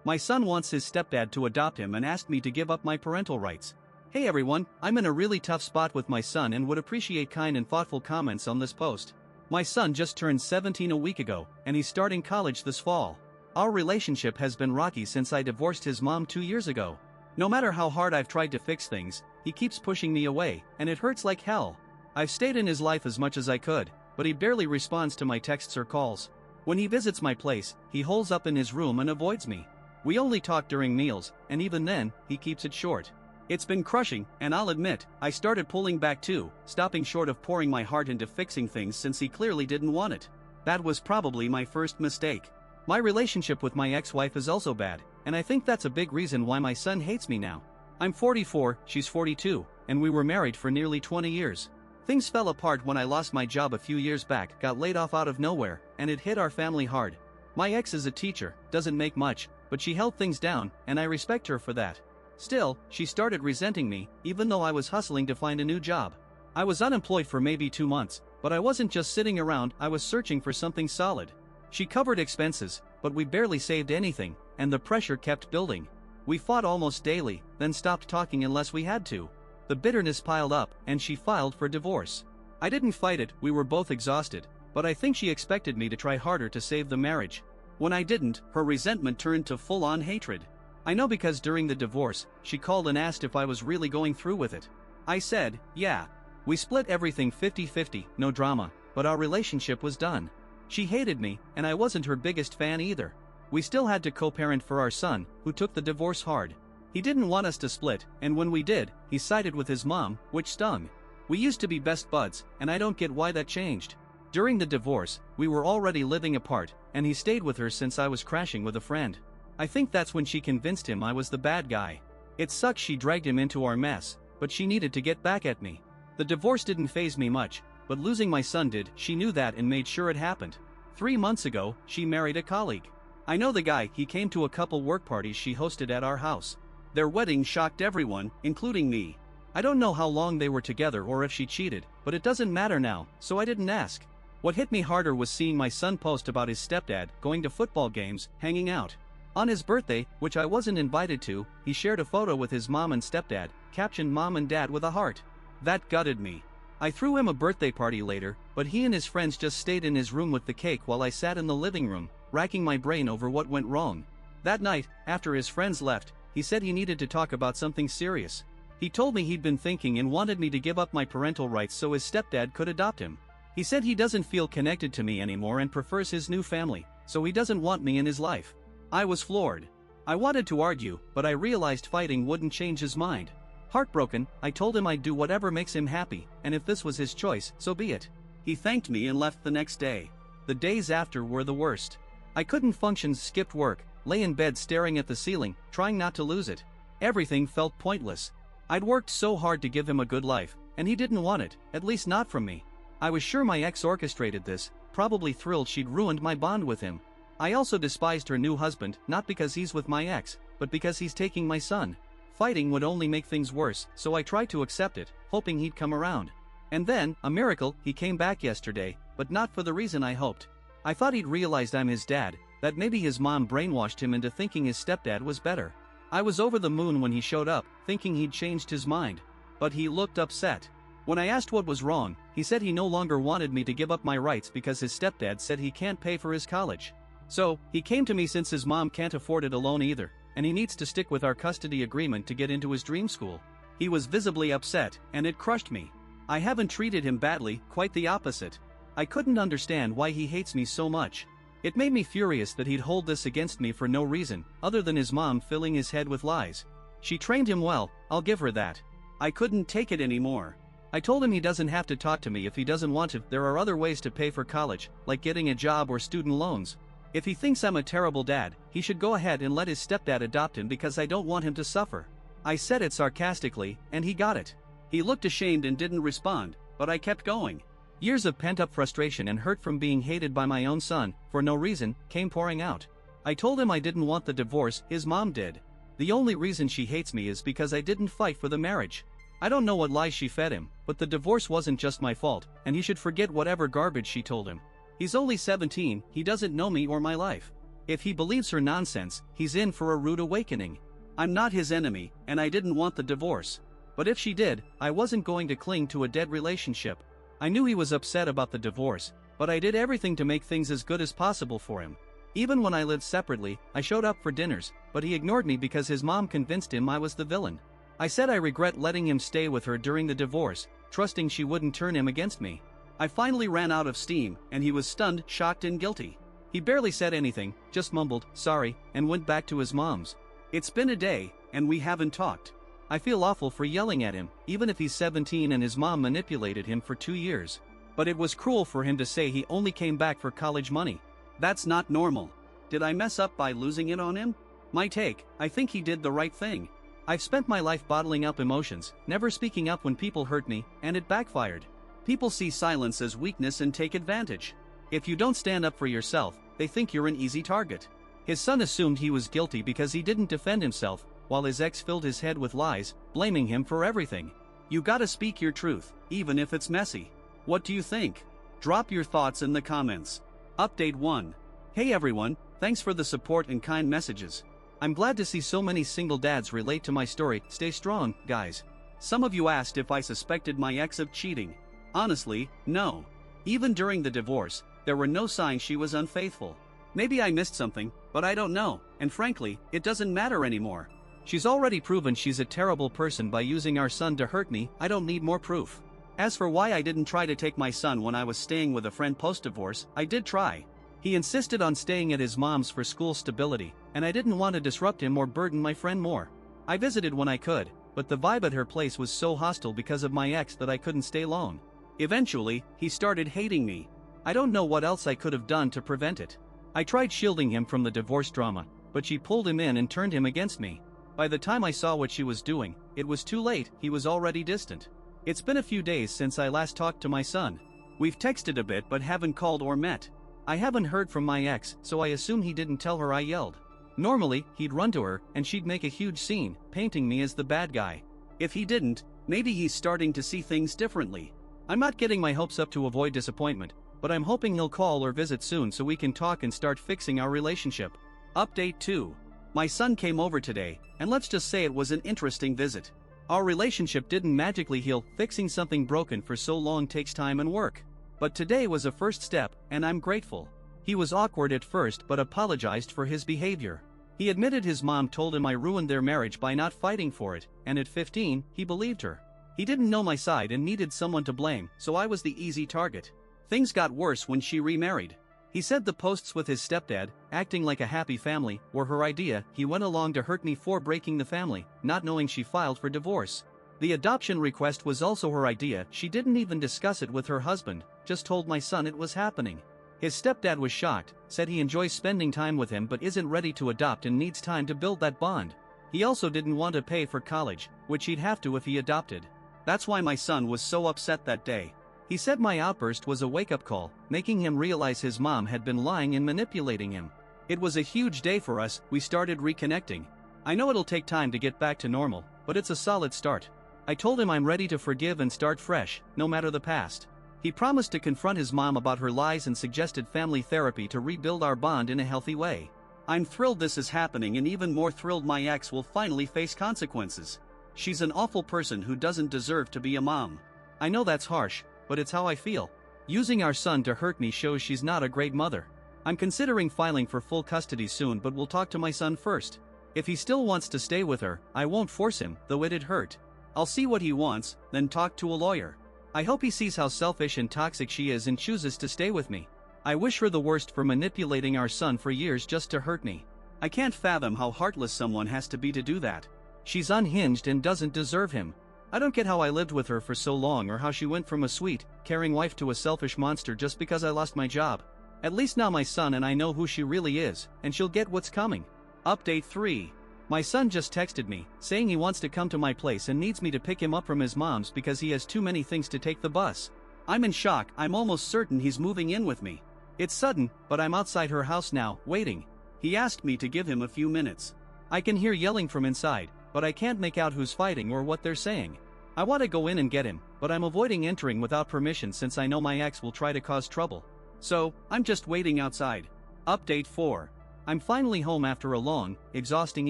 My son wants his stepdad to adopt him and asked me to give up my parental rights. Hey everyone, I'm in a really tough spot with my son and would appreciate kind and thoughtful comments on this post. My son just turned 17 a week ago, and he's starting college this fall. Our relationship has been rocky since I divorced his mom 2 years ago. No matter how hard I've tried to fix things, he keeps pushing me away, and it hurts like hell. I've stayed in his life as much as I could, but he barely responds to my texts or calls. When he visits my place, he holes up in his room and avoids me. We only talk during meals, and even then, he keeps it short. It's been crushing, and I'll admit, I started pulling back too, stopping short of pouring my heart into fixing things since he clearly didn't want it. That was probably my first mistake. My relationship with my ex-wife is also bad, and I think that's a big reason why my son hates me now. I'm 44, she's 42, and we were married for nearly 20 years. Things fell apart when I lost my job a few years back, got laid off out of nowhere, and it hit our family hard. My ex is a teacher, doesn't make much, but she held things down, and I respect her for that. Still, she started resenting me, even though I was hustling to find a new job. I was unemployed for maybe 2 months, but I wasn't just sitting around, I was searching for something solid. She covered expenses, but we barely saved anything, and the pressure kept building. We fought almost daily, then stopped talking unless we had to. The bitterness piled up, and she filed for divorce. I didn't fight it, we were both exhausted, but I think she expected me to try harder to save the marriage. When I didn't, her resentment turned to full-on hatred. I know because during the divorce, she called and asked if I was really going through with it. I said, yeah. We split everything 50-50, no drama, but our relationship was done. She hated me, and I wasn't her biggest fan either. We still had to co-parent for our son, who took the divorce hard. He didn't want us to split, and when we did, he sided with his mom, which stung. We used to be best buds, and I don't get why that changed. During the divorce, we were already living apart, and he stayed with her since I was crashing with a friend. I think that's when she convinced him I was the bad guy. It sucks she dragged him into our mess, but she needed to get back at me. The divorce didn't faze me much, but losing my son did. She knew that and made sure it happened. 3 months ago, she married a colleague. I know the guy, he came to a couple work parties she hosted at our house. Their wedding shocked everyone, including me. I don't know how long they were together or if she cheated, but it doesn't matter now, so I didn't ask. What hit me harder was seeing my son post about his stepdad going to football games, hanging out. On his birthday, which I wasn't invited to, he shared a photo with his mom and stepdad, captioned "Mom and Dad" with a heart. That gutted me. I threw him a birthday party later, but he and his friends just stayed in his room with the cake while I sat in the living room, racking my brain over what went wrong. That night, after his friends left, he said he needed to talk about something serious. He told me he'd been thinking and wanted me to give up my parental rights so his stepdad could adopt him. He said he doesn't feel connected to me anymore and prefers his new family, so he doesn't want me in his life. I was floored. I wanted to argue, but I realized fighting wouldn't change his mind. Heartbroken, I told him I'd do whatever makes him happy, and if this was his choice, so be it. He thanked me and left the next day. The days after were the worst. I couldn't function, skipped work, lay in bed staring at the ceiling, trying not to lose it. Everything felt pointless. I'd worked so hard to give him a good life, and he didn't want it, at least not from me. I was sure my ex orchestrated this, probably thrilled she'd ruined my bond with him. I also despised her new husband, not because he's with my ex, but because he's taking my son. Fighting would only make things worse, so I tried to accept it, hoping he'd come around. And then, a miracle, he came back yesterday, but not for the reason I hoped. I thought he'd realized I'm his dad, that maybe his mom brainwashed him into thinking his stepdad was better. I was over the moon when he showed up, thinking he'd changed his mind. But he looked upset. When I asked what was wrong, he said he no longer wanted me to give up my rights because his stepdad said he can't pay for his college. So, he came to me since his mom can't afford it alone either, and he needs to stick with our custody agreement to get into his dream school. He was visibly upset, and it crushed me. I haven't treated him badly, quite the opposite. I couldn't understand why he hates me so much. It made me furious that he'd hold this against me for no reason, other than his mom filling his head with lies. She trained him well, I'll give her that. I couldn't take it anymore. I told him he doesn't have to talk to me if he doesn't want to. There are other ways to pay for college, like getting a job or student loans. If he thinks I'm a terrible dad, he should go ahead and let his stepdad adopt him because I don't want him to suffer. I said it sarcastically, and he got it. He looked ashamed and didn't respond, but I kept going. Years of pent-up frustration and hurt from being hated by my own son, for no reason, came pouring out. I told him I didn't want the divorce, his mom did. The only reason she hates me is because I didn't fight for the marriage. I don't know what lies she fed him, but the divorce wasn't just my fault, and he should forget whatever garbage she told him. He's only 17, he doesn't know me or my life. If he believes her nonsense, he's in for a rude awakening. I'm not his enemy, and I didn't want the divorce. But if she did, I wasn't going to cling to a dead relationship. I knew he was upset about the divorce, but I did everything to make things as good as possible for him. Even when I lived separately, I showed up for dinners, but he ignored me because his mom convinced him I was the villain. I said I regret letting him stay with her during the divorce, trusting she wouldn't turn him against me. I finally ran out of steam, and he was stunned, shocked, and guilty. He barely said anything, just mumbled, sorry, and went back to his mom's. It's been a day, and we haven't talked. I feel awful for yelling at him, even if he's 17 and his mom manipulated him for 2 years. But it was cruel for him to say he only came back for college money. That's not normal. Did I mess up by losing it on him? My take, I think he did the right thing. I've spent my life bottling up emotions, never speaking up when people hurt me, and it backfired. People see silence as weakness and take advantage. If you don't stand up for yourself, they think you're an easy target. His son assumed he was guilty because he didn't defend himself, while his ex filled his head with lies, blaming him for everything. You gotta speak your truth, even if it's messy. What do you think? Drop your thoughts in the comments. Update 1. Hey everyone, thanks for the support and kind messages. I'm glad to see so many single dads relate to my story. Stay strong, guys. Some of you asked if I suspected my ex of cheating. Honestly, no. Even during the divorce, there were no signs she was unfaithful. Maybe I missed something, but I don't know, and frankly, it doesn't matter anymore. She's already proven she's a terrible person by using our son to hurt me. I don't need more proof. As for why I didn't try to take my son when I was staying with a friend post-divorce, I did try. He insisted on staying at his mom's for school stability, and I didn't want to disrupt him or burden my friend more. I visited when I could, but the vibe at her place was so hostile because of my ex that I couldn't stay alone. Eventually, he started hating me. I don't know what else I could have done to prevent it. I tried shielding him from the divorce drama, but she pulled him in and turned him against me. By the time I saw what she was doing, it was too late. He was already distant. It's been a few days since I last talked to my son. We've texted a bit but haven't called or met. I haven't heard from my ex, so I assume he didn't tell her I yelled. Normally, he'd run to her, and she'd make a huge scene, painting me as the bad guy. If he didn't, maybe he's starting to see things differently. I'm not getting my hopes up to avoid disappointment, but I'm hoping he'll call or visit soon so we can talk and start fixing our relationship. Update 2. My son came over today, and let's just say it was an interesting visit. Our relationship didn't magically heal. Fixing something broken for so long takes time and work. But today was a first step, and I'm grateful. He was awkward at first but apologized for his behavior. He admitted his mom told him I ruined their marriage by not fighting for it, and at 15, he believed her. He didn't know my side and needed someone to blame, so I was the easy target. Things got worse when she remarried. He said the posts with his stepdad, acting like a happy family, were her idea. He went along to hurt me for breaking the family, not knowing she filed for divorce. The adoption request was also her idea. She didn't even discuss it with her husband, just told my son it was happening. His stepdad was shocked, said he enjoys spending time with him but isn't ready to adopt and needs time to build that bond. He also didn't want to pay for college, which he'd have to if he adopted. That's why my son was so upset that day. He said my outburst was a wake-up call, making him realize his mom had been lying and manipulating him. It was a huge day for us. We started reconnecting. I know it'll take time to get back to normal, but it's a solid start. I told him I'm ready to forgive and start fresh, no matter the past. He promised to confront his mom about her lies and suggested family therapy to rebuild our bond in a healthy way. I'm thrilled this is happening and even more thrilled my ex will finally face consequences. She's an awful person who doesn't deserve to be a mom. I know that's harsh, but it's how I feel. Using our son to hurt me shows she's not a great mother. I'm considering filing for full custody soon, but we'll talk to my son first. If he still wants to stay with her, I won't force him, though it'd hurt. I'll see what he wants, then talk to a lawyer. I hope he sees how selfish and toxic she is and chooses to stay with me. I wish her the worst for manipulating our son for years just to hurt me. I can't fathom how heartless someone has to be to do that. She's unhinged and doesn't deserve him. I don't get how I lived with her for so long or how she went from a sweet, caring wife to a selfish monster just because I lost my job. At least now my son and I know who she really is, and she'll get what's coming. Update 3. My son just texted me, saying he wants to come to my place and needs me to pick him up from his mom's because he has too many things to take the bus. I'm in shock. I'm almost certain he's moving in with me. It's sudden, but I'm outside her house now, waiting. He asked me to give him a few minutes. I can hear yelling from inside, but I can't make out who's fighting or what they're saying. I want to go in and get him, but I'm avoiding entering without permission since I know my ex will try to cause trouble. So, I'm just waiting outside. Update 4. I'm finally home after a long, exhausting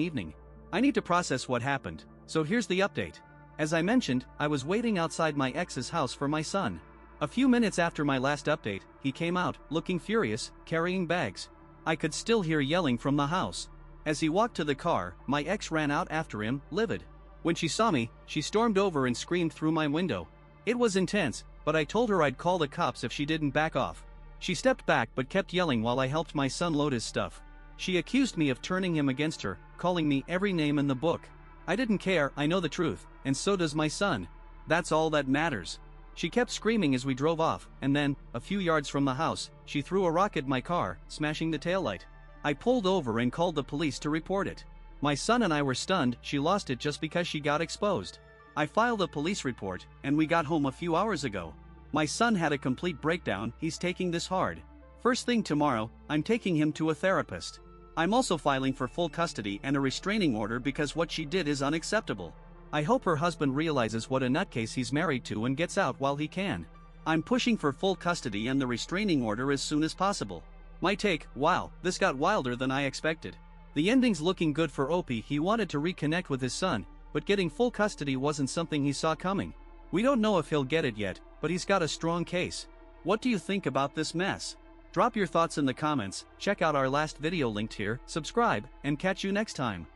evening. I need to process what happened, so here's the update. As I mentioned, I was waiting outside my ex's house for my son. A few minutes after my last update, he came out, looking furious, carrying bags. I could still hear yelling from the house. As he walked to the car, my ex ran out after him, livid. When she saw me, she stormed over and screamed through my window. It was intense, but I told her I'd call the cops if she didn't back off. She stepped back but kept yelling while I helped my son load his stuff. She accused me of turning him against her, calling me every name in the book. I didn't care, I know the truth, and so does my son. That's all that matters. She kept screaming as we drove off, and then, a few yards from the house, she threw a rock at my car, smashing the taillight. I pulled over and called the police to report it. My son and I were stunned she lost it just because she got exposed. I filed a police report, and we got home a few hours ago. My son had a complete breakdown, he's taking this hard. First thing tomorrow, I'm taking him to a therapist. I'm also filing for full custody and a restraining order because what she did is unacceptable. I hope her husband realizes what a nutcase he's married to and gets out while he can. I'm pushing for full custody and the restraining order as soon as possible. My take, wow, this got wilder than I expected. The ending's looking good for Opie. He wanted to reconnect with his son, but getting full custody wasn't something he saw coming. We don't know if he'll get it yet, but he's got a strong case. What do you think about this mess? Drop your thoughts in the comments, check out our last video linked here, subscribe, and catch you next time.